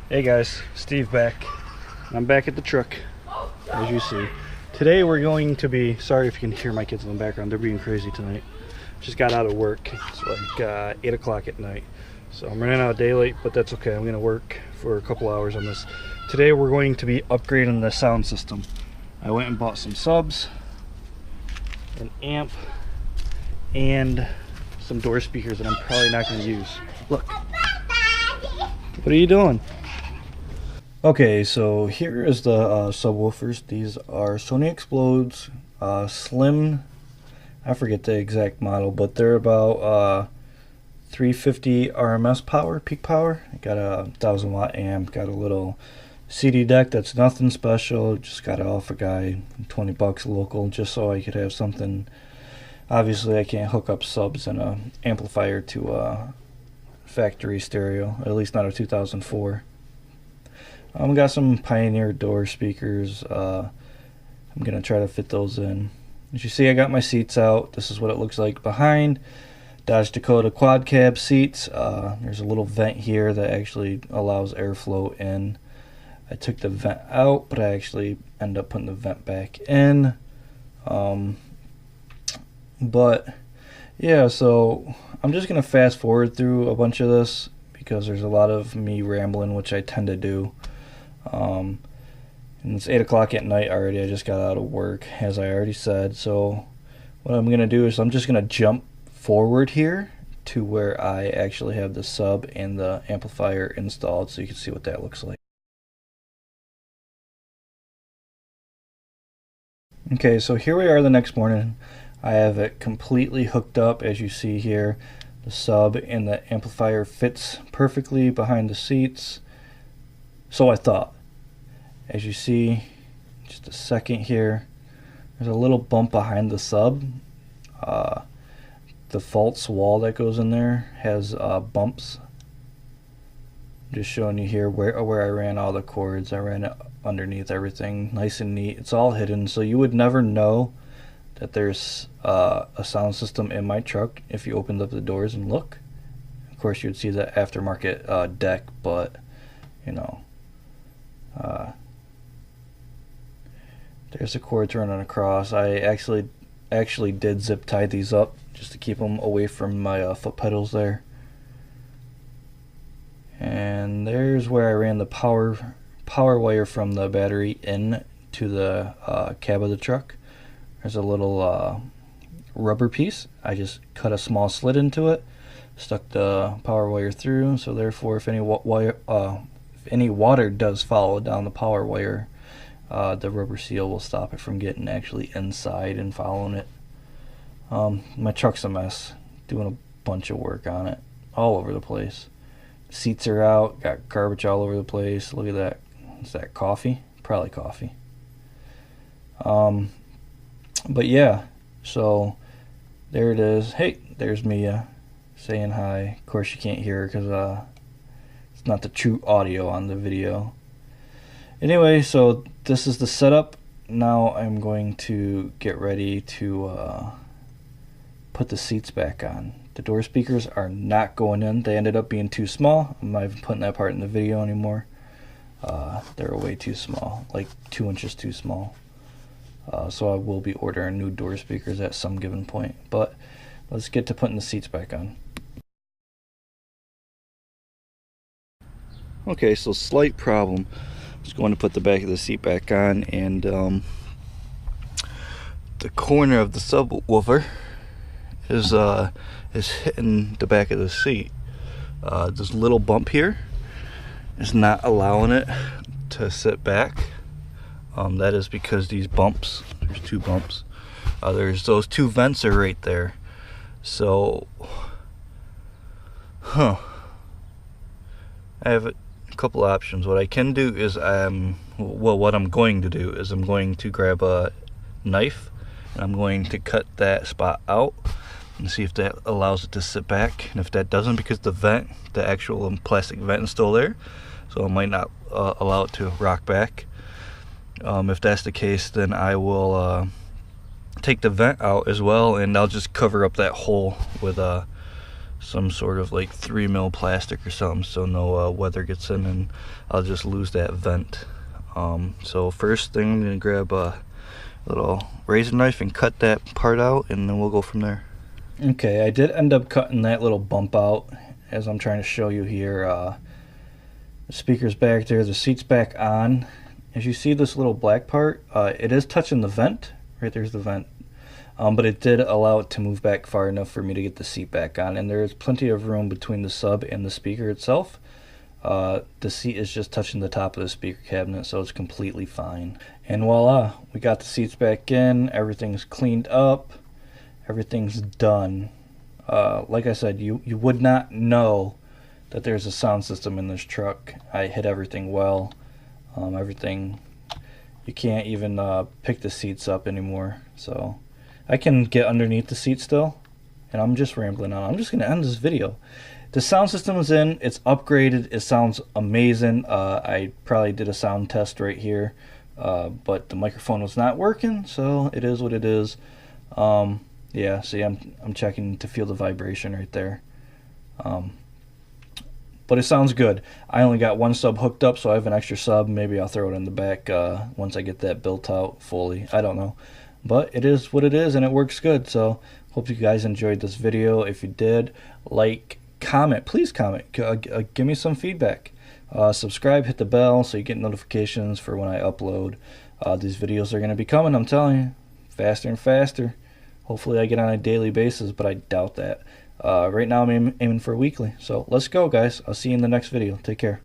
Hey guys, Steve back. I'm back at the truck, as you see. Today we're going to be, sorry if you can hear my kids in the background, they're being crazy tonight. Just got out of work, it's like 8 o'clock at night. So I'm running out of daylight, but that's okay. I'm gonna work for a couple hours on this. Today we're going to be upgrading the sound system. I went and bought some subs, an amp, and some door speakers that I'm probably not gonna use. Look, what are you doing? Okay, so here is the subwoofers. These are Sony Explodes Slim. I forget the exact model, but they're about 350 RMS power, peak power. I got a 1000-watt amp. Got a little CD deck that's nothing special. Just got it off a guy, 20 bucks local, just so I could have something. Obviously, I can't hook up subs and a amplifier to a factory stereo, at least not a 2004. Got some Pioneer door speakers. I'm gonna try to fit those in. As you see, I got my seats out. This is what it looks like behind. Dodge Dakota quad cab seats. There's a little vent here that actually allows airflow in. I took the vent out, but I actually ended up putting the vent back in. But yeah, so I'm just gonna fast forward through a bunch of this because there's a lot of me rambling, which I tend to do. And it's 8 o'clock at night already. I just got out of work, as I already said. So what I'm gonna do is I'm just gonna jump forward here to where I actually have the sub and the amplifier installed, so you can see what that looks like. Okay, so here we are the next morning. I have it completely hooked up, as you see here. The sub and the amplifier fits perfectly behind the seats. So I thought. As you see, just a second here, there's a little bump behind the sub. The false wall that goes in there has bumps. Just showing you here where I ran all the cords. I ran it underneath everything, nice and neat. It's all hidden, so you would never know that there's a sound system in my truck if you opened up the doors and look. Of course, you'd see the aftermarket deck, but you know, there's the cords running across. I actually did zip tie these up just to keep them away from my foot pedals there. And there's where I ran the power wire from the battery in to the cab of the truck. There's a little rubber piece. I just cut a small slit into it, stuck the power wire through, so therefore if any water does follow down the power wire, the rubber seal will stop it from getting actually inside and following it. My truck's a mess, doing a bunch of work on it, all over the place. Seats are out, got garbage all over the place. Look at that. Is that coffee? Probably coffee. But yeah, so there it is. Hey, there's Mia saying hi. Of course you can't hear her because it's not the true audio on the video. Anyway, so this is the setup. Now I'm going to get ready to put the seats back on. The door speakers are not going in. They ended up being too small. I'm not even putting that part in the video anymore. They're way too small, like 2 inches too small. So I will be ordering new door speakers at some given point. But let's get to putting the seats back on. Okay, so slight problem. Just going to put the back of the seat back on, and the corner of the subwoofer is hitting the back of the seat. This little bump here is not allowing it to sit back. That is because these bumps, there's two bumps, there's those two vents are right there. So I have a couple options. What I can do is what I'm going to do is I'm going to grab a knife and I'm going to cut that spot out and see if that allows it to sit back. And if that doesn't, because the actual plastic vent is still there, so it might not allow it to rock back. If that's the case, then I will take the vent out as well, and I'll just cover up that hole with some sort of like 3mm plastic or something, so no weather gets in and I'll just lose that vent. So first thing, I'm gonna grab a little razor knife and cut that part out, and then we'll go from there. Okay, I did end up cutting that little bump out, as I'm trying to show you here. The speaker's back there, the seat's back on. As you see this little black part, it is touching the vent. Right there's the vent. But it did allow it to move back far enough for me to get the seat back on, and there is plenty of room between the sub and the speaker itself. The seat is just touching the top of the speaker cabinet, so it's completely fine. And voila, we got the seats back in, everything's cleaned up, everything's done. Like I said, you would not know that there's a sound system in this truck. I hid everything well. Everything, you can't even pick the seats up anymore, so I can get underneath the seat still, and I'm just rambling on. I'm just going to end this video. The sound system is in, it's upgraded, it sounds amazing. I probably did a sound test right here, but the microphone was not working, so it is what it is. Yeah, see, I'm checking to feel the vibration right there. But it sounds good. I only got one sub hooked up, so I have an extra sub. Maybe I'll throw it in the back once I get that built out fully. I don't know. But it is what it is, and it works good. So hope you guys enjoyed this video. If you did, like, comment. Please comment. Give me some feedback. Subscribe, hit the bell so you get notifications for when I upload. These videos are going to be coming, I'm telling you. Faster and faster. Hopefully I get on a daily basis, but I doubt that. Right now I'm aiming for weekly. So let's go, guys. I'll see you in the next video. Take care.